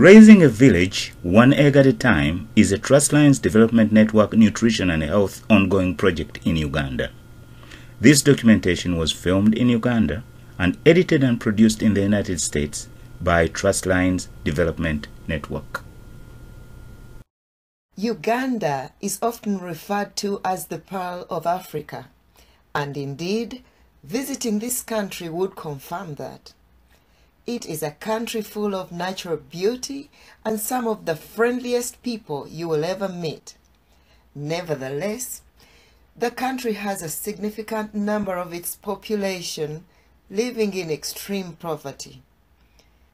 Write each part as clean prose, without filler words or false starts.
Raising a village, one egg at a time, is a Trustlines Development Network nutrition and health ongoing project in Uganda. This documentation was filmed in Uganda and edited and produced in the United States by Trustlines Development Network. Uganda is often referred to as the Pearl of Africa, and indeed, visiting this country would confirm that. It is a country full of natural beauty and some of the friendliest people you will ever meet. Nevertheless, the country has a significant number of its population living in extreme poverty,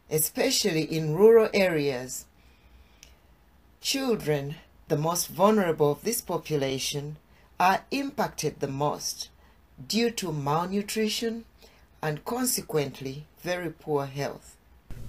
especially in rural areas. Children, the most vulnerable of this population, are impacted the most due to malnutrition and consequently very poor health.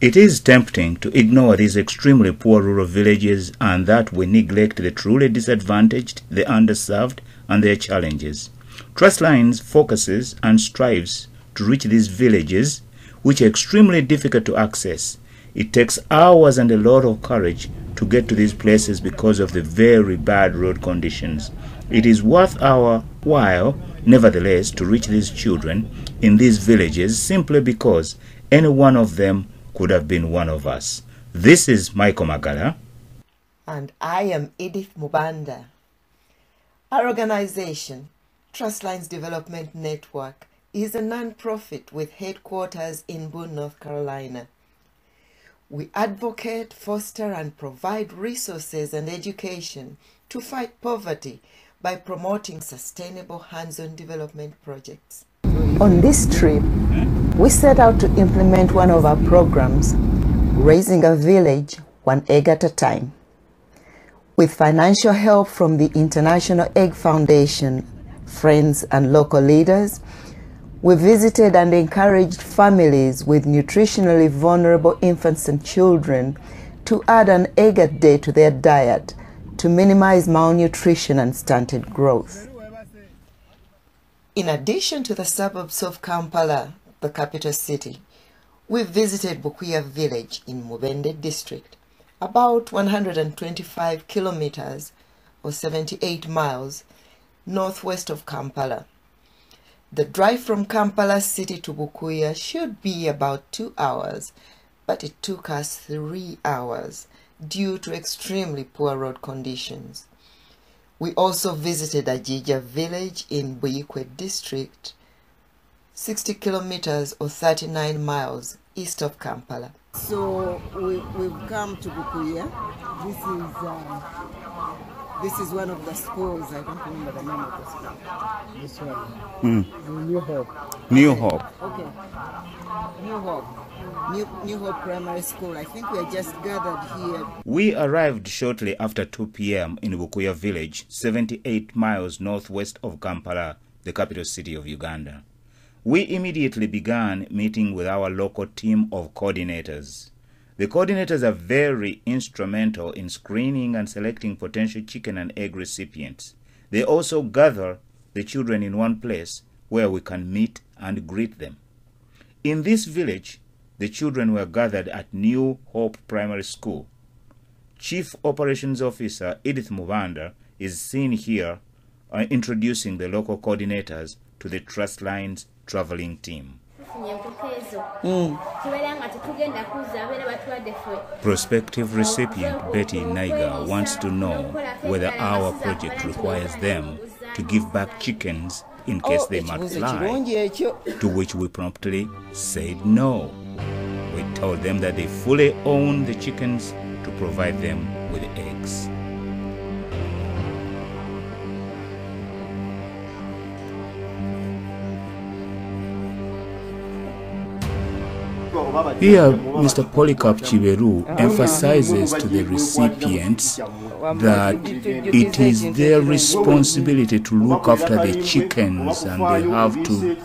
It is tempting to ignore these extremely poor rural villages and that we neglect the truly disadvantaged, the underserved, and their challenges. Trustlines focuses and strives to reach these villages, which are extremely difficult to access. It takes hours and a lot of courage to get to these places because of the very bad road conditions. It is worth our while, nevertheless, to reach these children in these villages simply because any one of them could have been one of us. This is Michael Magala. And I am Edith Mubanda. Our organization, Trustlines Development Network, is a non-profit with headquarters in Boone, North Carolina. We advocate, foster, and provide resources and education to fight poverty by promoting sustainable hands-on development projects. On this trip, we set out to implement one of our programs, Raising a Village, One Egg at a Time. With financial help from the International Egg Foundation, friends, and local leaders, we visited and encouraged families with nutritionally vulnerable infants and children to add an egg a day to their diet to minimize malnutrition and stunted growth. In addition to the suburbs of Kampala, the capital city, we visited Bukuya village in Mubende district, about 125 kilometers or 78 miles northwest of Kampala. The drive from Kampala city to Bukuya should be about 2 hours, but it took us 3 hours due to extremely poor road conditions. We also visited Ajija village in Buyikwe district, 60 kilometers or 39 miles east of Kampala. So we've come to Bukuya. This is one of the schools. I don't remember the name of the school. This one. New Hope. New Hope. Okay. New Hope. New Hope Primary School. I think we are just gathered here. We arrived shortly after 2 p.m. in Bukuya village, 78 miles northwest of Kampala, the capital city of Uganda. We immediately began meeting with our local team of coordinators. The coordinators are very instrumental in screening and selecting potential chicken and egg recipients. They also gather the children in one place where we can meet and greet them. In this village, the children were gathered at New Hope Primary School. Chief Operations Officer Edith Mubanda is seen here introducing the local coordinators to the Trustlines traveling team. Prospective recipient Betty Naiga wants to know whether our project requires them to give back chickens in case they multiply, to which we promptly said no. We told them that they fully own the chickens to provide them with eggs. Here, Mr. Polycarp Chiberu emphasizes to the recipients that it is their responsibility to look after the chickens and they have to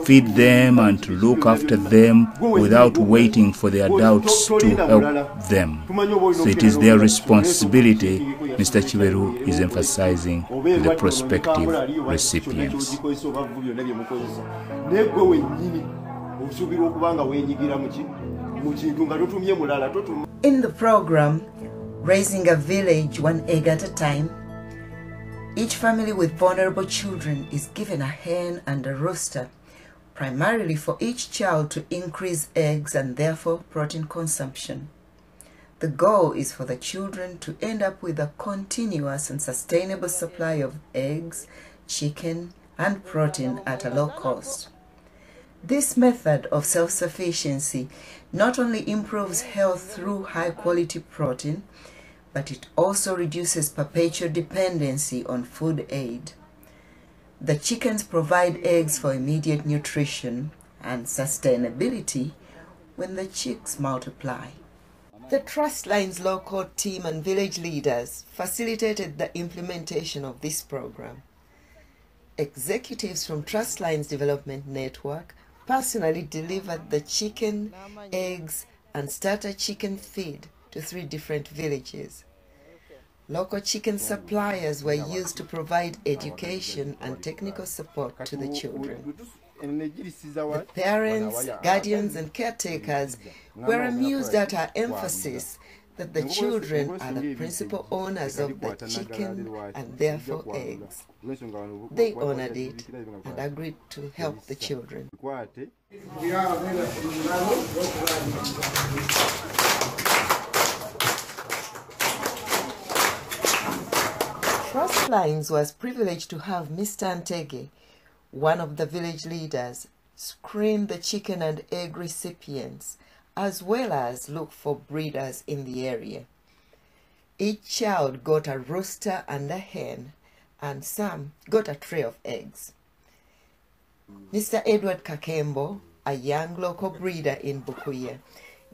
feed them and to look after them without waiting for the adults to help them. So it is their responsibility, Mr. Chiberu is emphasizing to the prospective recipients. Osuubira okubanga weenyigira mu kintu nga totumye mulala In the program, Raising a Village One Egg at a Time, each family with vulnerable children is given a hen and a rooster, primarily for each child to increase eggs and therefore protein consumption. The goal is for the children to end up with a continuous and sustainable supply of eggs, chicken, and protein at a low cost. This method of self-sufficiency not only improves health through high-quality protein, but it also reduces perpetual dependency on food aid. The chickens provide eggs for immediate nutrition and sustainability when the chicks multiply. The Trustlines local team and village leaders facilitated the implementation of this program. Executives from Trustlines Development Network personally delivered the chicken, eggs, and starter chicken feed to 3 different villages. Local chicken suppliers were used to provide education and technical support to the children. The parents, guardians, and caretakers were amused at our emphasis that the children are the principal owners of the chicken and therefore eggs. They honored it and agreed to help the children. Trustlines was privileged to have Mr. Antege, one of the village leaders, screen the chicken and egg recipients, as well as look for breeders in the area. Each child got a rooster and a hen, and some got a tray of eggs. Mr. Edward Kakembo, a young local breeder in Bukuya,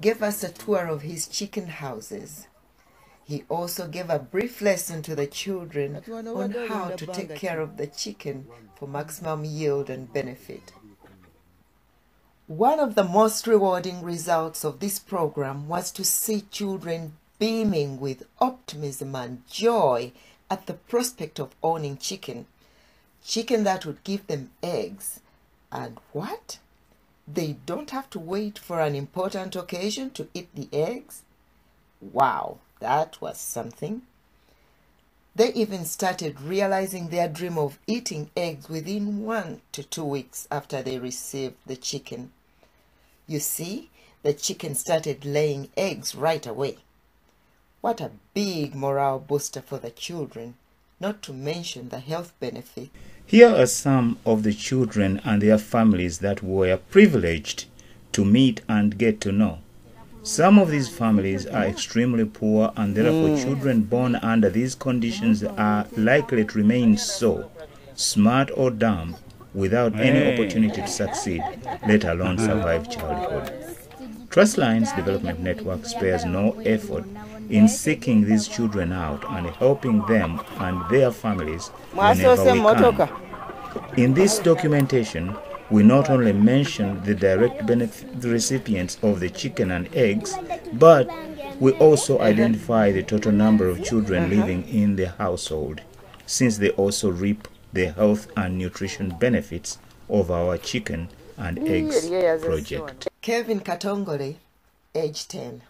gave us a tour of his chicken houses. He also gave a brief lesson to the children on how to take care of the chicken for maximum yield and benefit. One of the most rewarding results of this program was to see children beaming with optimism and joy at the prospect of owning chicken that would give them eggs. And what? They don't have to wait for an important occasion to eat the eggs? Wow, that was something. They even started realizing their dream of eating eggs within 1 to 2 weeks after they received the chicken. You see, the chicken started laying eggs right away. What a big morale booster for the children, not to mention the health benefits. Here are some of the children and their families that were privileged to meet and get to know. Some of these families are extremely poor, and therefore children born under these conditions are likely to remain so, smart or dumb, without any opportunity to succeed, let alone survive childhood. Trustlines Development Network spares no effort in seeking these children out and helping them and their families whenever we can. In this documentation, we not only mention the direct benefit recipients of the chicken and eggs, but we also identify the total number of children living in the household, since they also reap the health and nutrition benefits of our chicken and eggs project. Kevin Katongole, age 10.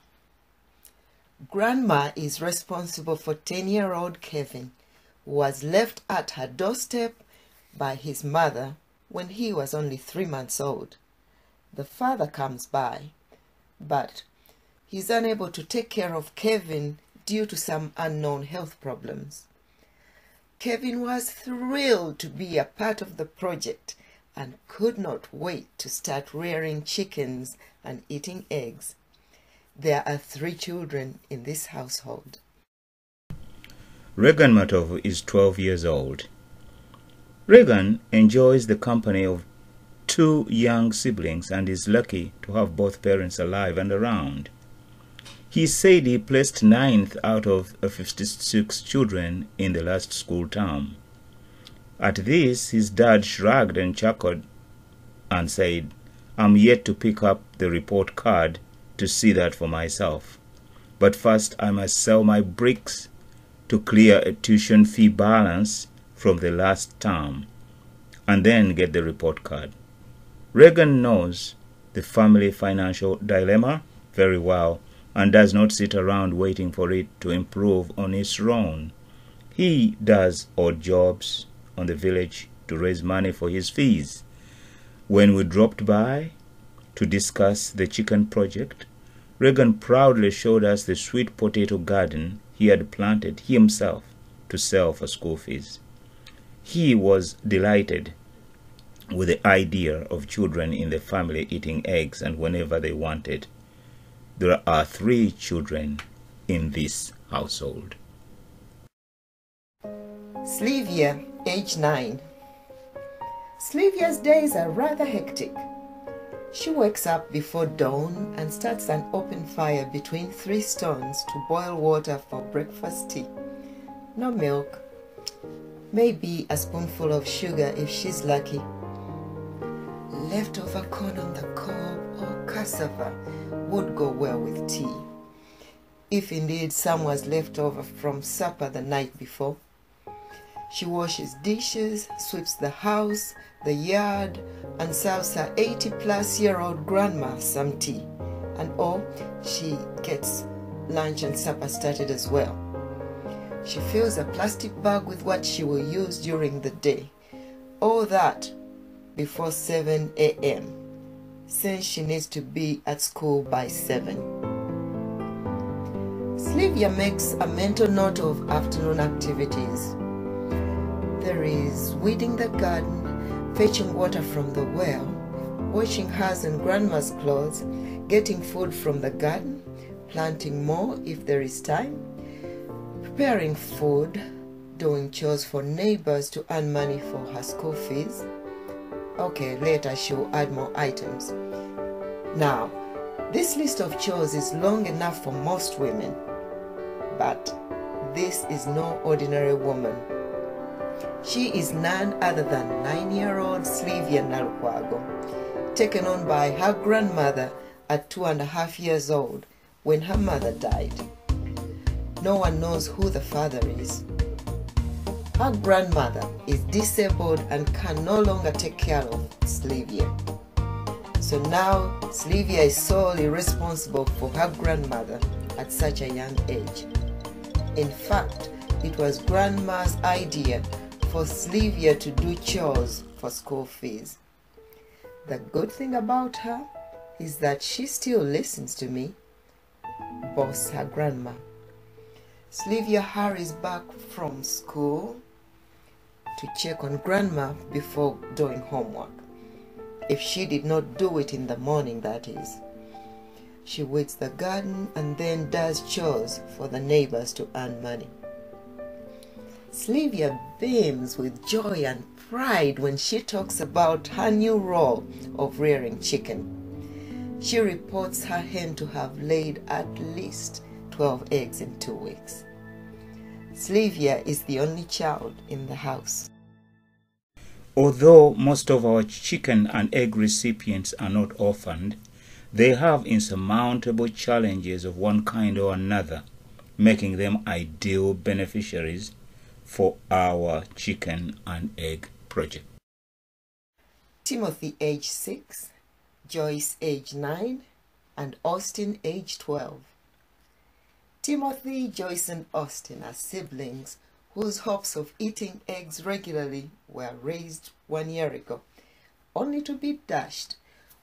Grandma is responsible for 10-year-old Kevin, who was left at her doorstep by his mother when he was only 3 months old. The father comes by, but he's unable to take care of Kevin due to some unknown health problems. Kevin was thrilled to be a part of the project and could not wait to start rearing chickens and eating eggs. There are 3 children in this household. Regan Matovu is 12 years old. Regan enjoys the company of 2 young siblings and is lucky to have both parents alive and around. He said he placed 9th out of 56 children in the last school term. At this, his dad shrugged and chuckled and said, "I'm yet to pick up the report card to see that for myself. But first I must sell my bricks to clear a tuition fee balance from the last term, and then get the report card." Regan knows the family financial dilemma very well and does not sit around waiting for it to improve on its own. He does odd jobs on the village to raise money for his fees. When we dropped by to discuss the chicken project, Reagan proudly showed us the sweet potato garden he had planted himself to sell for school fees. He was delighted with the idea of children in the family eating eggs and whenever they wanted. There are 3 children in this household. Slivia, age 9. Slivia's days are rather hectic. She wakes up before dawn and starts an open fire between 3 stones to boil water for breakfast tea. No milk, maybe a spoonful of sugar if she's lucky. Leftover corn on the cob or cassava would go well with tea, if indeed some was left over from supper the night before. She washes dishes, sweeps the house, the yard, and serves her 80-plus-year-old grandma some tea. And she gets lunch and supper started as well. She fills a plastic bag with what she will use during the day. All that before 7 a.m., since she needs to be at school by 7. Slivia makes a mental note of afternoon activities. There is weeding the garden, fetching water from the well, washing hers and grandma's clothes, getting food from the garden, planting more if there is time, preparing food, doing chores for neighbors to earn money for her school fees. Okay, later she will add more items. Now, this list of chores is long enough for most women, but this is no ordinary woman. She is none other than 9-year-old Slivia Nalukwago, taken on by her grandmother at 2.5 years old when her mother died. No one knows who the father is. Her grandmother is disabled and can no longer take care of Slivia. So now Slivia is solely responsible for her grandmother at such a young age. In fact, it was grandma's idea for Slivia to do chores for school fees. The good thing about her is that she still listens to me, boss her grandma. Slivia hurries back from school to check on grandma before doing homework. If she did not do it in the morning, that is. She weeds the garden and then does chores for the neighbors to earn money. Slivia beams with joy and pride when she talks about her new role of rearing chicken. She reports her hen to have laid at least 12 eggs in 2 weeks. Slivia is the only child in the house. Although most of our chicken and egg recipients are not orphaned, they have insurmountable challenges of one kind or another, making them ideal beneficiaries for our chicken and egg project. Timothy, age 6, Joyce, age 9, and Austin, age 12. Timothy, Joyce, and Austin are siblings whose hopes of eating eggs regularly were raised 1 year ago, only to be dashed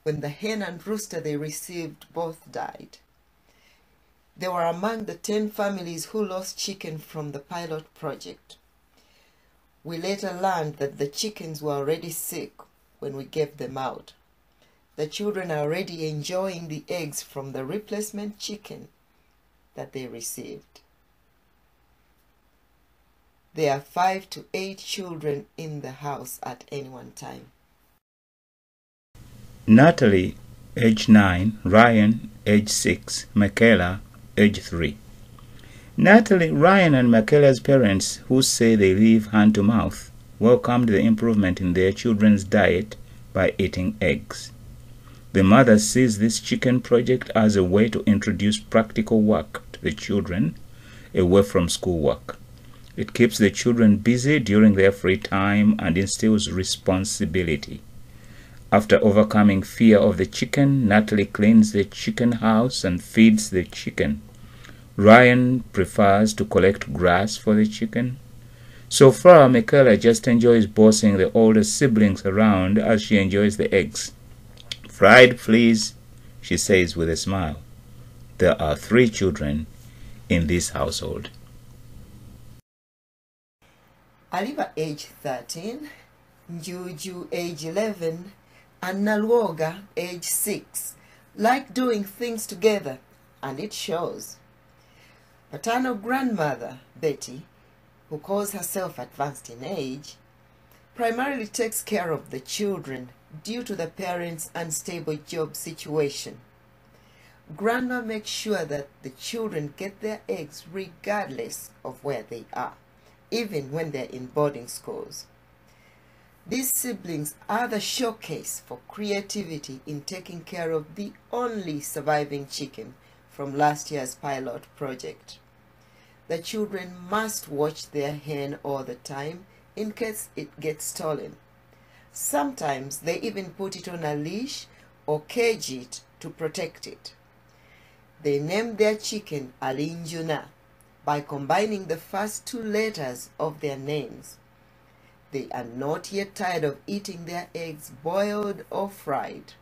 when the hen and rooster they received both died. They were among the 10 families who lost chicken from the pilot project. We later learned that the chickens were already sick when we gave them out. The children are already enjoying the eggs from the replacement chicken that they received. There are 5 to 8 children in the house at any one time. Natalie, age 9, Ryan, age 6, Michaela, age 3. Natalie, Ryan, and Michaela's parents, who say they live hand to mouth, welcomed the improvement in their children's diet by eating eggs. The mother sees this chicken project as a way to introduce practical work to the children away from schoolwork. It keeps the children busy during their free time and instills responsibility. After overcoming fear of the chicken, Natalie cleans the chicken house and feeds the chicken. Ryan prefers to collect grass for the chicken. So far, Michaela just enjoys bossing the older siblings around as she enjoys the eggs. Fried, please, she says with a smile. There are 3 children in this household. Aliva, age 13, Juju, age 11, and Nalwoga, age 6, like doing things together, and it shows. Paternal grandmother, Betty, who calls herself advanced in age, primarily takes care of the children due to the parents' unstable job situation. Grandma makes sure that the children get their eggs regardless of where they are, even when they're in boarding schools. These siblings are the showcase for creativity in taking care of the only surviving chicken from last year's pilot project. The children must watch their hen all the time in case it gets stolen. Sometimes they even put it on a leash or cage it to protect it. They named their chicken Alinjuna by combining the first 2 letters of their names. They are not yet tired of eating their eggs boiled or fried.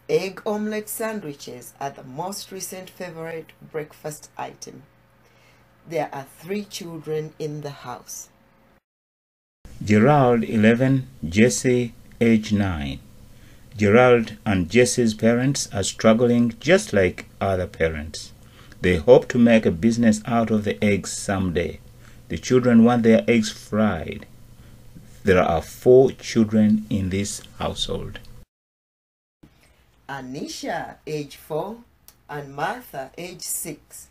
Egg omelette sandwiches are the most recent favorite breakfast item. There are 3 children in the house. Gerald, 11, Jesse, age 9. Gerald and Jesse's parents are struggling just like other parents. They hope to make a business out of the eggs someday. The children want their eggs fried. There are 4 children in this household. Anisha, age 4, and Martha, age 6.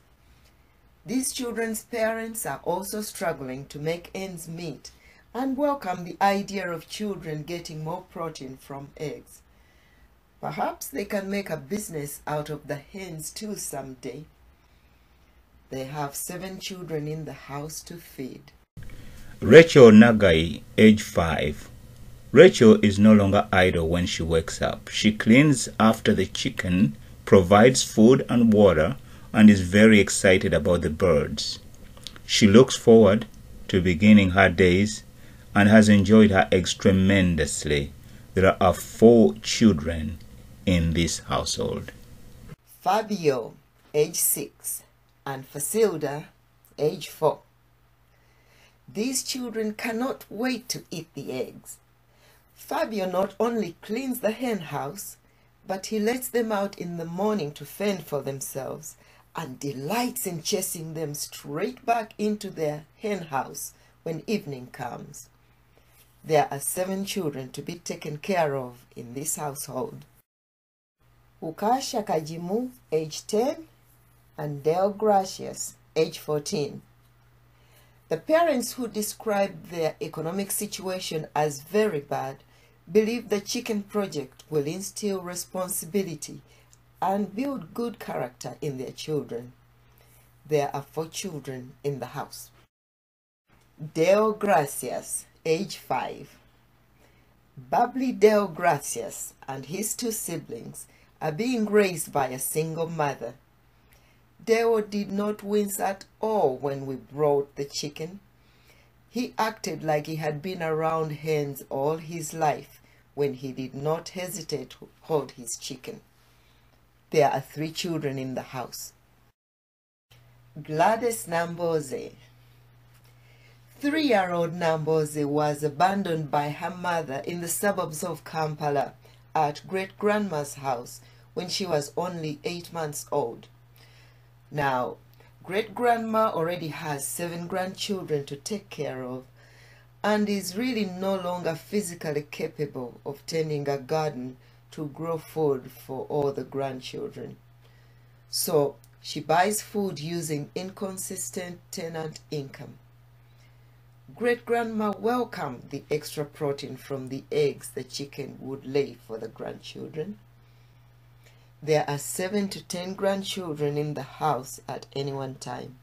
These children's parents are also struggling to make ends meet and welcome the idea of children getting more protein from eggs. Perhaps they can make a business out of the hens too someday. They have 7 children in the house to feed. Rachel Nagai, age 5. Rachel is no longer idle when she wakes up. She cleans after the chicken, provides food and water, and is very excited about the birds. She looks forward to beginning her days and has enjoyed her eggs tremendously. There are 4 children in this household. Fabio, age 6, and Facilda, age 4. These children cannot wait to eat the eggs. Fabio not only cleans the hen house, but he lets them out in the morning to fend for themselves and delights in chasing them straight back into their hen house when evening comes. There are 7 children to be taken care of in this household. Ukasha Kajimu, age 10, and Dale Gracious, age 14. The parents who describe their economic situation as very bad believe the chicken project will instill responsibility and build good character in their children. There are 4 children in the house. Dale Gracias, age 5. Bubbly Dale Gracias and his 2 siblings are being raised by a single mother. Dale did not wince at all when we brought the chicken. He acted like he had been around hens all his life when he did not hesitate to hold his chicken. There are 3 children in the house. Gladys Namboze. 3-year-old Namboze was abandoned by her mother in the suburbs of Kampala at great-grandma's house when she was only 8 months old. Now, great-grandma already has 7 grandchildren to take care of and is really no longer physically capable of tending a garden to grow food for all the grandchildren. So, she buys food using inconsistent tenant income. Great-grandma welcomed the extra protein from the eggs the chicken would lay for the grandchildren. There are 7 to 10 grandchildren in the house at any one time.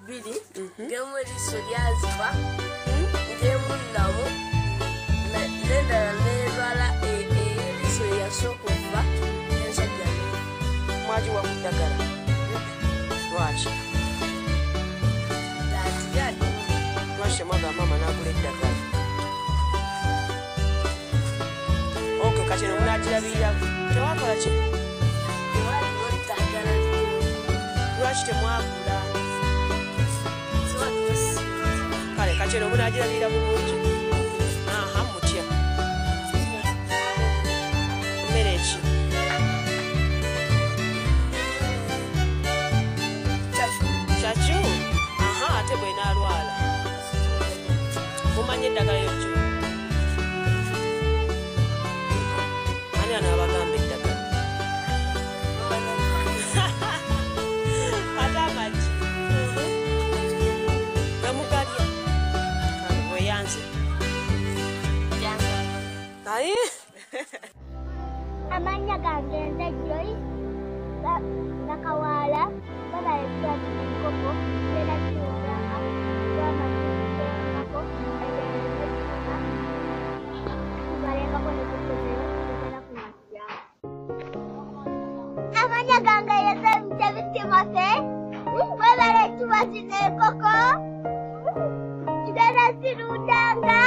bbiri ngemu eriiso lyaziba ngemullamu nendala neerwala eriiso eyasooka okuva ensajja mwagiwa ku ddagala lwaki lwaki temwagamba maama n'agula eddagala oke kati no munagirabirira tewakola ki waliwo eddagala lwaki temwagula siwatusi kale kati no munagirabirira bulungi aha mutya mmere ki kyacu aha ate bwenaalwala mumanye eddagala yokyo ani anaabagamba eddagala ate amagi gamugalya weyanze ayi Amanya gange nze Joyce Nakawaala babalekera koko era kirunga lwamakiiko tubalengako nekusomero era kumasya amanya gange yeze Timote webale tubasine koko tugenda sirundanga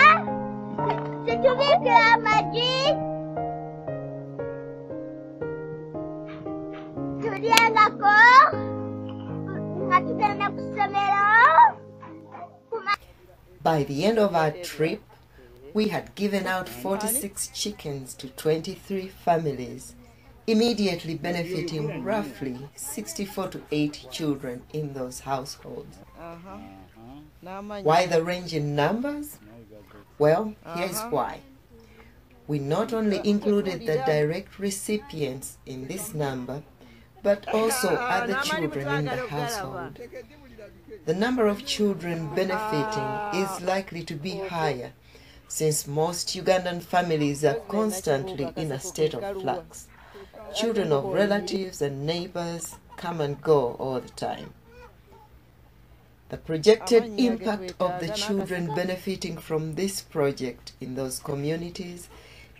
situbike amagi tulyengako nga tugenda ku ssomero. By the end of our trip, we had given out 46 chickens to 23 families, immediately benefiting roughly 64 to 80 children in those households. Why the range in numbers? Well, here's why. We not only included the direct recipients in this number, but also other children in the household. The number of children benefiting is likely to be higher, since most Ugandan families are constantly in a state of flux. Children of relatives and neighbors come and go all the time. The projected impact of the children benefiting from this project in those communities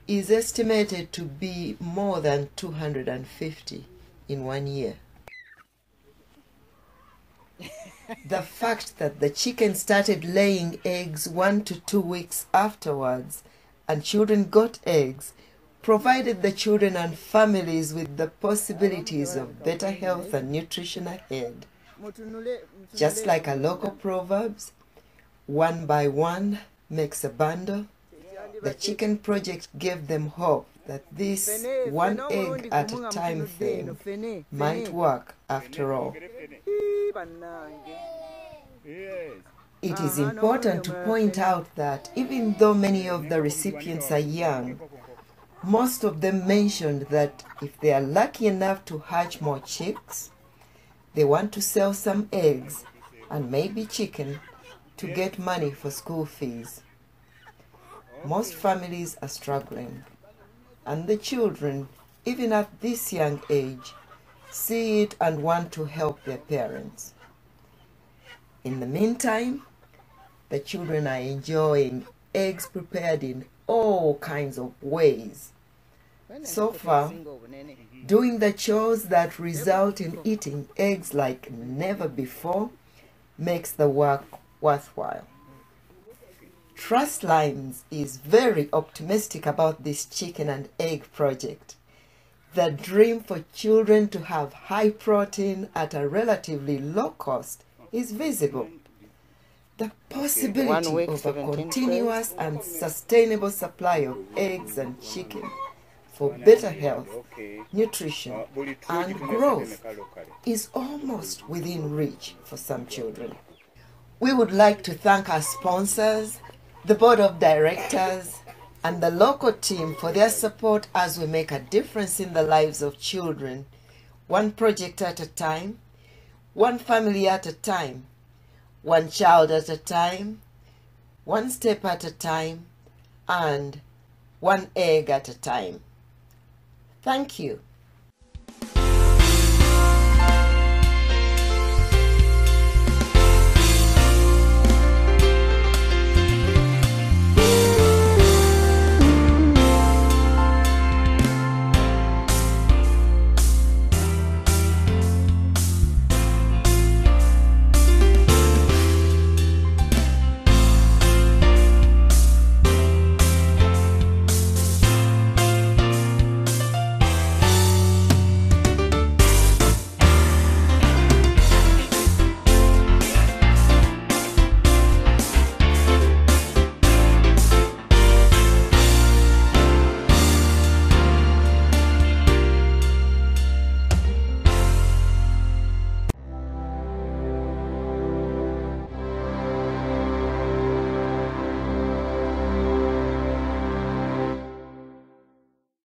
is estimated to be more than 250 in 1 year. The fact that the chicken started laying eggs 1 to 2 weeks afterwards and children got eggs provided the children and families with the possibilities of better health and nutrition ahead. Just like a local proverbs, 1 by 1 makes a bundle, the chicken project gave them hope that this 1 egg at a time thing might work after all. It is important to point out that even though many of the recipients are young, most of them mentioned that if they are lucky enough to hatch more chicks, they want to sell some eggs and maybe chicken to get money for school fees. Most families are struggling, and the children, even at this young age, see it and want to help their parents. In the meantime, the children are enjoying eggs prepared in all kinds of ways. So far, doing the chores that result in eating eggs like never before makes the work worthwhile. Trustlines is very optimistic about this chicken and egg project. The dream for children to have high protein at a relatively low cost is visible. The possibility of a continuous and sustainable supply of eggs and chicken for better health, nutrition, and growth is almost within reach for some children. We would like to thank our sponsors, the board of directors, and the local team for their support as we make a difference in the lives of children, one project at a time, one family at a time, one child at a time, one step at a time, and one egg at a time. Thank you.